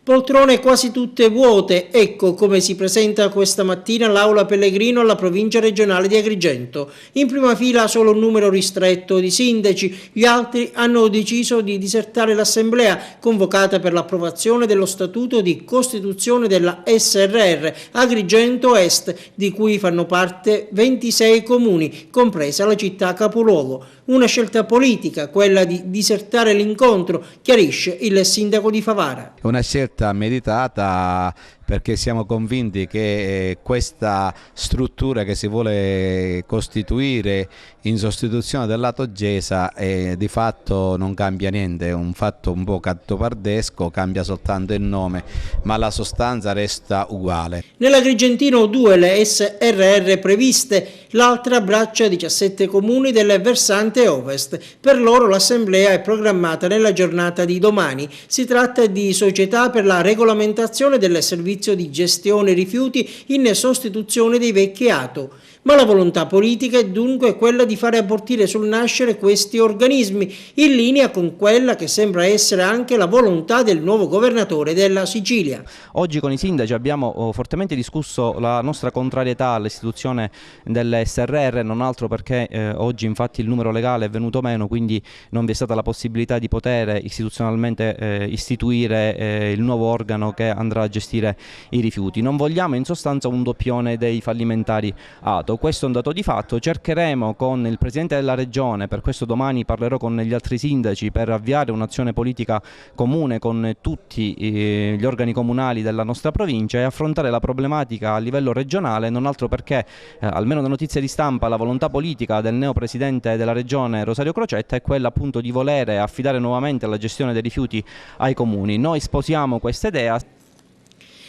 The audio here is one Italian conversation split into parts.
Poltrone quasi tutte vuote, ecco come si presenta questa mattina l'Aula Pellegrino alla provincia regionale di Agrigento. In prima fila solo un numero ristretto di sindaci, gli altri hanno deciso di disertare l'assemblea convocata per l'approvazione dello statuto di costituzione della SRR Agrigento Est, di cui fanno parte 26 comuni, compresa la città capoluogo. Una scelta politica, quella di disertare l'incontro, chiarisce il sindaco di Favara. È una scelta meditata perché siamo convinti che questa struttura che si vuole costituire in sostituzione del lato Gesa di fatto non cambia niente, è un fatto un po' gattopardesco, cambia soltanto il nome, ma la sostanza resta uguale. Nell'Agrigentino 2 le SRR previste, l'altra abbraccia 17 comuni del versante ovest. Per loro l'assemblea è programmata nella giornata di domani. Si tratta di società per la regolamentazione del servizio di gestione rifiuti in sostituzione dei vecchi ATO. Ma la volontà politica è dunque quella di fare abortire sul nascere questi organismi, in linea con quella che sembra essere anche la volontà del nuovo governatore della Sicilia. Oggi con i sindaci abbiamo fortemente discusso la nostra contrarietà all'istituzione delle SRR, non altro perché oggi infatti il numero legale è venuto meno, quindi non vi è stata la possibilità di poter istituzionalmente istituire il nuovo organo che andrà a gestire i rifiuti. Non vogliamo in sostanza un doppione dei fallimentari ATO. Questo è un dato di fatto. Cercheremo con il Presidente della Regione, per questo domani parlerò con gli altri sindaci per avviare un'azione politica comune con tutti gli organi comunali della nostra provincia e affrontare la problematica a livello regionale, non altro perché almeno da notizie di stampa la volontà politica del neo Presidente della Regione Rosario Crocetta è quella appunto di volere affidare nuovamente la gestione dei rifiuti ai comuni. Noi sposiamo questa idea.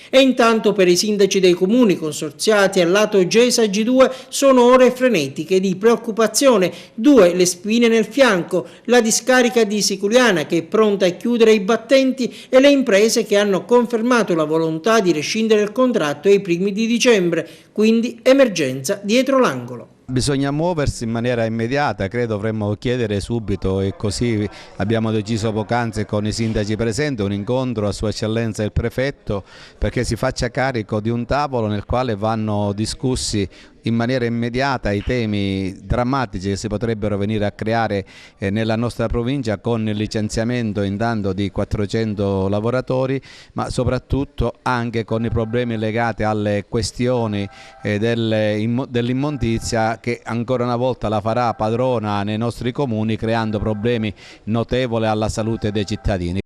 E intanto per i sindaci dei comuni consorziati al lato Gesa G2 sono ore frenetiche di preoccupazione, 2 le spine nel fianco, la discarica di Siculiana che è pronta a chiudere i battenti e le imprese che hanno confermato la volontà di rescindere il contratto ai primi di dicembre, quindi emergenza dietro l'angolo. Bisogna muoversi in maniera immediata, credo dovremmo chiedere subito, e così abbiamo deciso poc'anzi con i sindaci presenti, un incontro a Sua Eccellenza il Prefetto perché si faccia carico di un tavolo nel quale vanno discussi in maniera immediata i temi drammatici che si potrebbero venire a creare nella nostra provincia con il licenziamento intanto di 400 lavoratori, ma soprattutto anche con i problemi legati alle questioni dell'immondizia che ancora una volta la farà padrona nei nostri comuni creando problemi notevoli alla salute dei cittadini.